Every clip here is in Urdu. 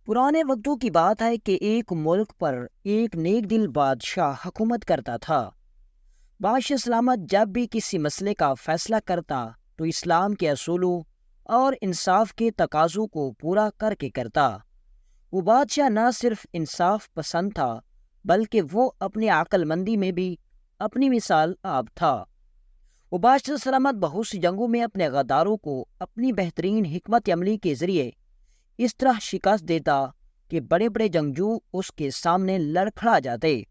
پرانے وقتوں کی بات ہے کہ ایک ملک پر ایک نیک دل بادشاہ حکومت کرتا تھا۔ بادشاہ سلامت جب بھی کسی مسئلے کا فیصلہ کرتا تو اسلام کے اصولوں اور انصاف کے تقاضوں کو پورا کر کے کرتا۔ وہ بادشاہ نہ صرف انصاف پسند تھا بلکہ وہ اپنی عقل مندی میں بھی اپنی مثال آپ تھا۔ وہ بادشاہ سلامت بہت سی جنگوں میں اپنے غداروں کو اپنی بہترین حکمت عملی کے ذریعے اس طرح شکست دیتا کہ بڑے بڑے جنگجو اس کے سامنے لڑکھڑا جاتے۔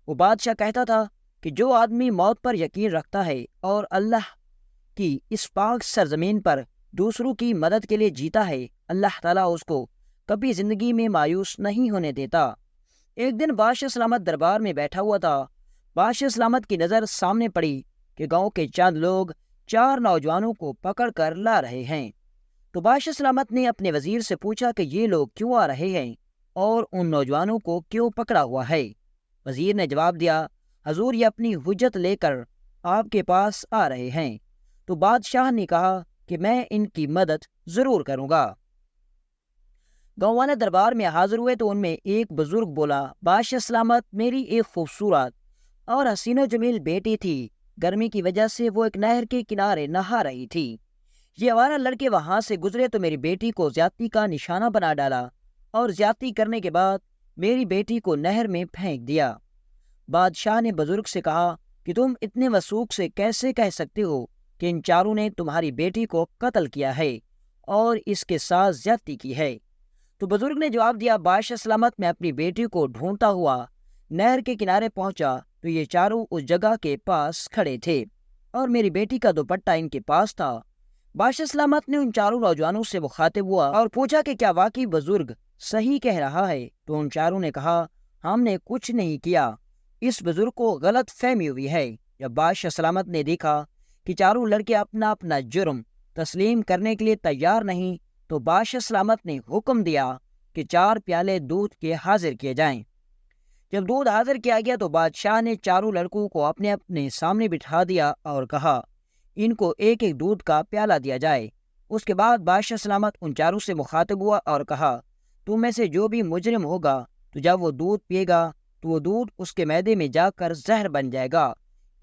وہ بادشاہ کہتا تھا کہ جو آدمی موت پر یقین رکھتا ہے اور اللہ کی اس پاک سرزمین پر دوسروں کی مدد کے لیے جیتا ہے، اللہ تعالیٰ اس کو کبھی زندگی میں مایوس نہیں ہونے دیتا۔ ایک دن بادشاہ سلامت دربار میں بیٹھا ہوا تھا۔ بادشاہ سلامت کی نظر سامنے پڑی کہ گاؤں کے چند لوگ 4 نوجوانوں کو پکڑ کر لا رہے ہیں۔ تو بادشاہ سلامت نے اپنے وزیر سے پوچھا کہ یہ لوگ کیوں آ رہے ہیں اور ان نوجوانوں کو کیوں پکڑا ہوا ہے؟ وزیر نے جواب دیا، حضور یہ اپنی حجت لے کر آپ کے پاس آ رہے ہیں۔ تو بادشاہ نے کہا کہ میں ان کی مدد ضرور کروں گا۔ گاؤں والے دربار میں حاضر ہوئے تو ان میں ایک بزرگ بولا، بادشاہ سلامت، میری ایک خوبصورت اور حسین و جمیل بیٹی تھی۔ گرمی کی وجہ سے وہ ایک نہر کے کنارے نہا رہی تھی۔ یہ آوارہ لڑکے وہاں سے گزرے تو میری بیٹی کو زیادتی کا نشانہ بنا ڈالا اور زیادتی کرنے کے بعد میری بیٹی کو نہر میں پھینک دیا۔ بادشاہ نے بزرگ سے کہا کہ تم اتنے وثوق سے کیسے کہہ سکتے ہو کہ ان چاروں نے تمہاری بیٹی کو قتل کیا ہے اور اس کے ساتھ زیادتی کی ہے؟ تو بزرگ نے جواب دیا، بادشاہ سلامت، میں اپنی بیٹی کو ڈھونڈتا ہوا نہر کے کنارے پہنچا تو یہ چاروں اس جگہ کے پاس کھڑے تھے اور میری بیٹی کا دوپٹہ ان کے پاس تھا۔ بادشاہ سلامت نے ان چاروں نوجوانوں سے مخاطب ہوا اور پوچھا کہ کیا واقعی بزرگ صحیح کہہ رہا ہے؟ تو ان چاروں نے کہا، ہم نے کچھ نہیں کیا، اس بزرگ کو غلط فہمی ہوئی ہے۔ جب بادشاہ سلامت نے دیکھا کہ چاروں لڑکے اپنا اپنا جرم تسلیم کرنے کے لیے تیار نہیں تو بادشاہ سلامت نے حکم دیا کہ 4 پیالے دودھ کے حاضر کیے جائیں۔ جب دودھ حاضر کیا گیا تو بادشاہ نے چاروں لڑکوں کو اپنے اپنے سامنے بٹھا دیا اور کہا، ان کو ایک ایک دودھ کا پیالہ دیا جائے۔ اس کے بعد بادشاہ سلامت ان چاروں سے مخاطب ہوا اور کہا، تم میں سے جو بھی مجرم ہوگا تو جب وہ دودھ پیے گا تو وہ دودھ اس کے معدے میں جا کر زہر بن جائے گا،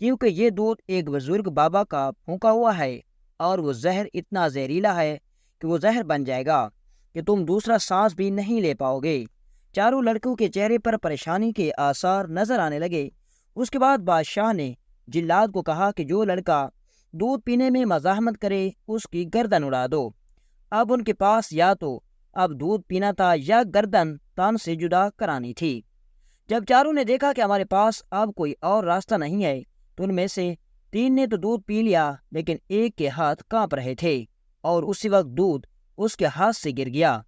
کیونکہ یہ دودھ ایک بزرگ بابا کا پھونکا ہوا ہے اور وہ زہر اتنا زہریلا ہے کہ وہ زہر بن جائے گا کہ تم دوسرا سانس بھی نہیں لے پاؤ گے۔ چاروں لڑکوں کے چہرے پر پریشانی کے آثار نظر آنے لگے۔ اس کے بعد بادشاہ نے جلاد کو کہا کہ جو لڑکا دودھ پینے میں مزاحمت کرے اس کی گردن اڑا دو۔ اب ان کے پاس یا تو اب دودھ پینا تھا یا گردن تان سے جدا کرانی تھی۔ جب چاروں نے دیکھا کہ ہمارے پاس اب کوئی اور راستہ نہیں ہے تو ان میں سے 3 نے تو دودھ پی لیا، لیکن ایک کے ہاتھ کانپ رہے تھے اور اسی وقت دودھ اس کے ہاتھ سے گر گیا۔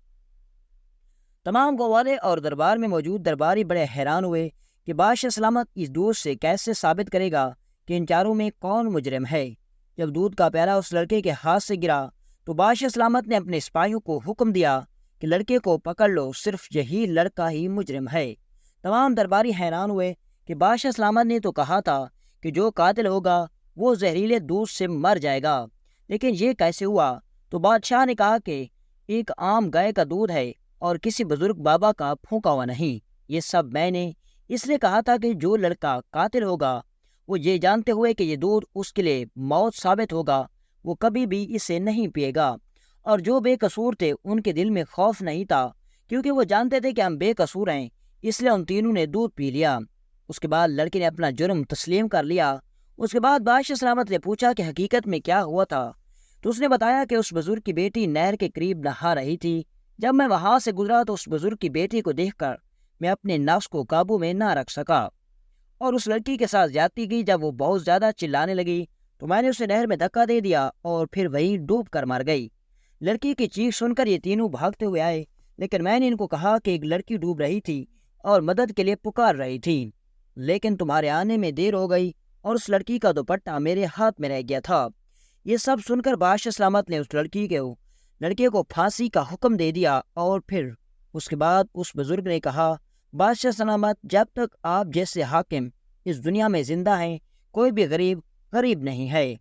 تمام گوالے اور دربار میں موجود درباری بڑے حیران ہوئے کہ بادشاہ سلامت اس دودھ سے کیسے ثابت کرے گا کہ ان چاروں میں کون مجرم ہے۔ جب دودھ کا پیالہ اس لڑکے کے ہاتھ سے گرا تو بادشاہ سلامت نے اپنے سپاہیوں کو حکم دیا کہ لڑکے کو پکڑ لو، صرف یہی لڑکا ہی مجرم ہے۔ تمام درباری حیران ہوئے کہ بادشاہ سلامت نے تو کہا تھا کہ جو قاتل ہوگا وہ زہریلے دودھ سے مر جائے گا، لیکن یہ کیسے ہوا؟ تو بادشاہ نے کہا کہ ایک عام گائے کا دودھ ہے اور کسی بزرگ بابا کا پھونکا ہوا نہیں۔ یہ سب میں نے اس لیے کہا تھا کہ جو لڑکا قاتل ہوگا وہ یہ جانتے ہوئے کہ یہ دودھ اس کے لیے موت ثابت ہوگا وہ کبھی بھی اسے نہیں پیے گا، اور جو بے قصور تھے ان کے دل میں خوف نہیں تھا کیونکہ وہ جانتے تھے کہ ہم بے قصور ہیں، اس لیے ان تینوں نے دودھ پی لیا۔ اس کے بعد لڑکے نے اپنا جرم تسلیم کر لیا۔ اس کے بعد بادشاہ سلامت نے پوچھا کہ حقیقت میں کیا ہوا تھا، تو اس نے بتایا کہ اس بزرگ کی بیٹی نہر کے قریب نہا رہی تھی۔ جب میں وہاں سے گزرا تو اس بزرگ کی بیٹی کو دیکھ کر میں اپنے نفس کو قابو میں نہ رکھ سکا اور اس لڑکی کے ساتھ زیادتی کی۔ جب وہ بہت زیادہ چلانے لگی تو میں نے اسے نہر میں دھکا دے دیا اور پھر وہیں ڈوب کر مر گئی۔ لڑکی کی چیخ سن کر یہ تینوں بھاگتے ہوئے آئے، لیکن میں نے ان کو کہا کہ ایک لڑکی ڈوب رہی تھی اور مدد کے لیے پکار رہی تھی، لیکن تمہارے آنے میں دیر ہو گئی اور اس لڑکی کا دوپٹہ میرے ہاتھ میں رہ گیا تھا۔ یہ سب سن کر بادشاہ سلامت نے اس لڑکے کو پھانسی کا حکم دے دیا، اور پھر اس کے بعد اس بزرگ نے کہا، بادشاہ سلامت، جب تک آپ جیسے حاکم اس دنیا میں زندہ ہیں کوئی بھی غریب نہیں ہے۔